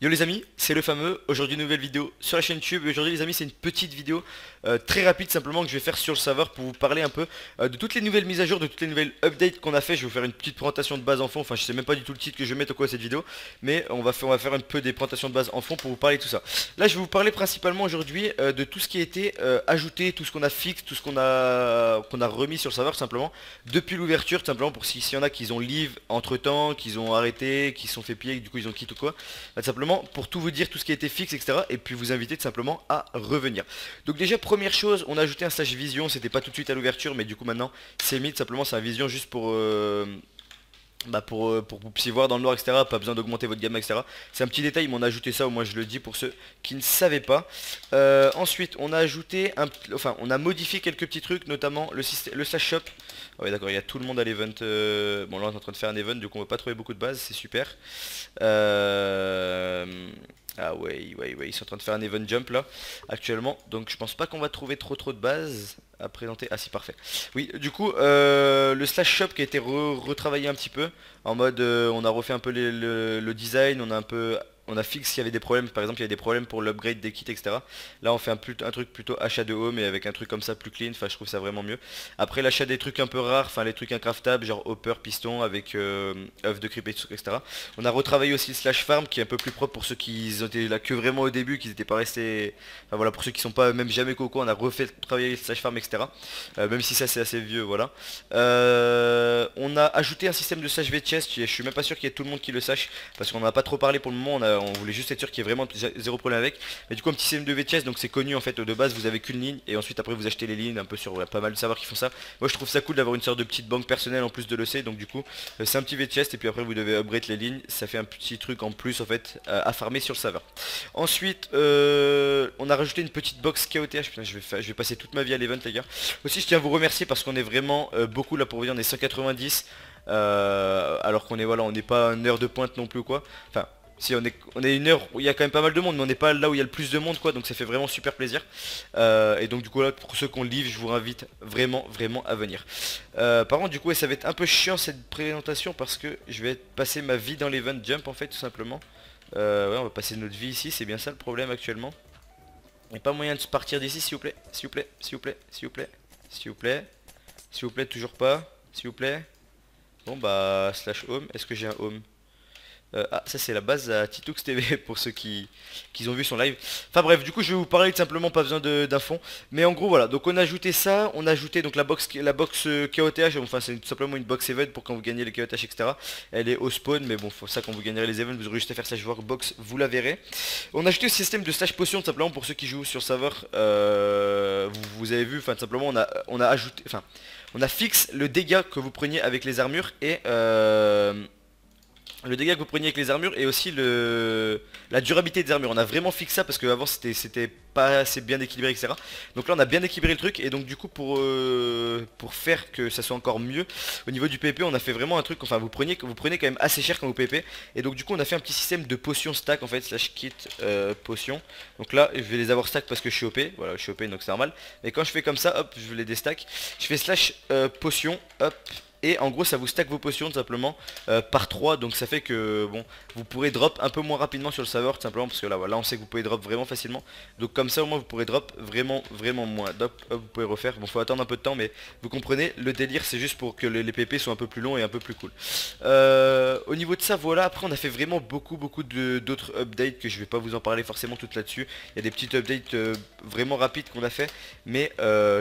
Yo les amis, c'est le fameux, aujourd'hui nouvelle vidéo sur la chaîne YouTube. Et aujourd'hui les amis, c'est une petite vidéo très rapide simplement que je vais faire sur le serveur pour vous parler un peu de toutes les nouvelles mises à jour, de toutes les nouvelles updates qu'on a fait. Je vais vous faire une petite présentation de base en fond, enfin je sais même pas du tout le titre que je vais mettre au quoi cette vidéo, mais on va faire un peu des présentations de base en fond pour vous parler de tout ça. Là je vais vous parler principalement aujourd'hui de tout ce qui a été ajouté, tout ce qu'on a fixe, tout ce qu'on a remis sur le serveur simplement depuis l'ouverture, simplement pour s'il y en a qui ont leave entre temps, qui ont arrêté, qui se sont fait piller, du coup ils ont quitté ou quoi. Tout simplement pour tout vous dire, tout ce qui a été fixe, etc. Et puis vous inviter tout simplement à revenir. Donc déjà première chose, on a ajouté un stage vision, c'était pas tout de suite à l'ouverture, mais du coup maintenant c'est mis, simplement c'est un vision juste pour que vous puissiez voir dans le noir, etc. Pas besoin d'augmenter votre gamme, etc. C'est un petit détail, mais on a ajouté ça, au moins je le dis pour ceux qui ne savaient pas. Ensuite, on a ajouté, enfin, on a modifié quelques petits trucs, notamment le système, le slash shop. Ah ouais, d'accord, il y a tout le monde à l'event. Bon, là, on est en train de faire un event, du coup, on va pas trouver beaucoup de bases, c'est super. Euh, Ah ouais, ils sont en train de faire un event jump là, actuellement. Donc je pense pas qu'on va trouver trop de bases à présenter. Ah si, parfait. Oui, du coup, le slash shop qui a été retravaillé un petit peu, en mode on a refait un peu le design, on a fixé s'il y avait des problèmes, par exemple il y a des problèmes pour l'upgrade des kits, etc. Là on fait un truc plutôt achat de home et avec un truc comme ça plus clean, enfin je trouve ça vraiment mieux. Après l'achat des trucs un peu rares, enfin les trucs incraftables, genre hopper, piston avec œuf de creep, etc. On a retravaillé aussi le slash farm qui est un peu plus propre pour ceux qui ont été là que vraiment au début, qui n'étaient pas restés. Enfin voilà, pour ceux qui sont pas même jamais coco, on a refait travailler le slash farm, etc. Même si ça c'est assez vieux, voilà. On a ajouté un système de slash V-chest, je suis même pas sûr qu'il y ait tout le monde qui le sache, parce qu'on n'a pas trop parlé pour le moment, on voulait juste être sûr qu'il y ait vraiment zéro problème avec. Mais du coup un petit système de V-chest, donc c'est connu en fait, de base vous avez qu'une ligne, et ensuite après vous achetez les lignes, un peu sur pas mal de serveurs qui font ça. Moi je trouve ça cool d'avoir une sorte de petite banque personnelle en plus de l'EC, donc du coup c'est un petit V-chest, et puis après vous devez upgrade les lignes, ça fait un petit truc en plus en fait à farmer sur le serveur. Ensuite on a rajouté une petite box KOTH, putain je vais passer toute ma vie à l'event les gars. Aussi je tiens à vous remercier parce qu'on est vraiment beaucoup là, pour vous dire, on est 190 alors qu'on est, voilà, on n'est pas une heure de pointe non plus quoi. Enfin si on est une heure où il y a quand même pas mal de monde, mais on n'est pas là où il y a le plus de monde quoi, donc ça fait vraiment super plaisir. Et donc du coup là pour ceux qui ont le livre, je vous invite vraiment à venir. Par contre du coup ouais, ça va être un peu chiant cette présentation parce que je vais passer ma vie dans l'event jump en fait tout simplement. Ouais, on va passer notre vie ici, c'est bien ça le problème actuellement. Il n'y a pas moyen de se partir d'ici s'il vous plaît, s'il vous plaît, s'il vous plaît, s'il vous plaît, s'il vous plaît, s'il vous plaît, toujours pas, s'il vous plaît. Bon bah slash home, est-ce que j'ai un home? Ah ça c'est la base à Titoux TV pour ceux qui ont vu son live. Enfin bref, du coup je vais vous parler tout simplement, pas besoin d'un fond. Mais en gros voilà, donc on a ajouté ça, on a ajouté donc la box KOTH, enfin c'est tout simplement une box event pour quand vous gagnez les KOTH, etc. Elle est au spawn, mais bon faut ça quand vous gagnerez les events, vous aurez juste à faire slash box, vous la verrez. On a ajouté le système de slash potion tout simplement pour ceux qui jouent sur serveur. Vous avez vu, enfin tout simplement on a ajouté, enfin on a fixe le dégât que vous preniez avec les armures et le dégât que vous preniez avec les armures et aussi la durabilité des armures. On a vraiment fixé ça parce qu'avant c'était pas assez bien équilibré, etc. Donc là on a bien équilibré le truc et donc du coup pour faire que ça soit encore mieux au niveau du PvP, on a fait vraiment un truc, enfin vous prenez quand même assez cher quand vous PvP. Et donc du coup on a fait un petit système de potions stack en fait, slash kit potions. Donc là je vais les avoir stack parce que je suis OP, voilà je suis OP donc c'est normal. Mais quand je fais comme ça, hop, je les déstack. Je fais slash potion, hop. Et en gros ça vous stack vos potions tout simplement par 3. Donc ça fait que bon, vous pourrez drop un peu moins rapidement sur le serveur tout simplement parce que là voilà, on sait que vous pouvez drop vraiment facilement. Donc comme ça au moins vous pourrez drop vraiment moins. Hop, hop, vous pouvez refaire. Bon faut attendre un peu de temps mais vous comprenez le délire, c'est juste pour que les PP soient un peu plus longs et un peu plus cool. Au niveau de ça voilà, après on a fait vraiment beaucoup d'autres updates que je vais pas vous en parler forcément toutes là-dessus. Il y a des petites updates vraiment rapides qu'on a fait mais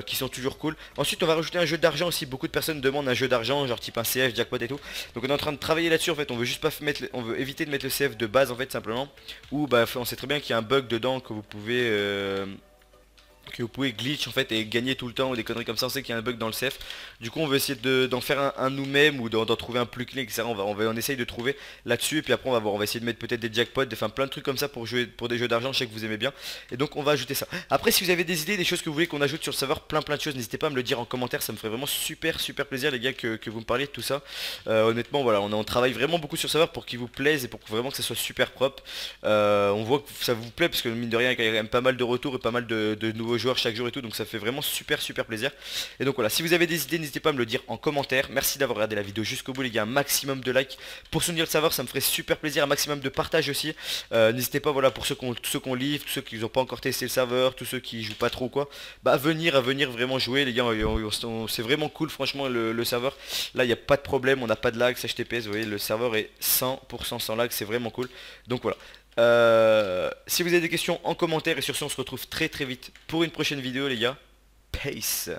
qui sont toujours cool. Ensuite on va rajouter un jeu d'argent aussi, beaucoup de personnes demandent un jeu d'argent genre type un CF, jackpot et tout. Donc on est en train de travailler là-dessus en fait, on veut juste pas mettre, on veut éviter de mettre le CF de base en fait simplement. Ou bah on sait très bien qu'il y a un bug dedans que vous pouvez glitch en fait et gagner tout le temps ou des conneries comme ça, on sait qu'il y a un bug dans le CF. Du coup on veut essayer d'en faire un nous-mêmes ou d'en trouver un plus clean, etc. On essaye de trouver là-dessus et puis après on va voir, on va essayer de mettre peut-être des jackpots, enfin plein de trucs comme ça pour jouer pour des jeux d'argent, je sais que vous aimez bien. Et donc on va ajouter ça. Après si vous avez des idées, des choses que vous voulez qu'on ajoute sur le serveur, plein de choses, n'hésitez pas à me le dire en commentaire, ça me ferait vraiment super plaisir les gars que vous me parliez de tout ça. Honnêtement voilà, on travaille vraiment beaucoup sur le serveur pour qu'il vous plaise et pour que vraiment que ça soit super propre. On voit que ça vous plaît parce que mine de rien il y a quand même pas mal de retours et pas mal de nouveaux joueurs joueurs chaque jour et tout, donc ça fait vraiment super plaisir. Et donc voilà, si vous avez des idées, n'hésitez pas à me le dire en commentaire. Merci d'avoir regardé la vidéo jusqu'au bout les gars, un maximum de likes pour soutenir le serveur, ça me ferait super plaisir, un maximum de partage aussi. N'hésitez pas, voilà, pour ceux qu'on livre, tous ceux qui n'ont pas encore testé le serveur, tous ceux qui jouent pas trop quoi, bah à venir vraiment jouer les gars, c'est vraiment cool franchement le serveur. Là il n'y a pas de problème, on n'a pas de lag, c'est HTTPS, vous voyez le serveur est 100% sans lag, c'est vraiment cool. Donc voilà. Si vous avez des questions en commentaire et sur ce on se retrouve très vite pour une prochaine vidéo les gars. Peace.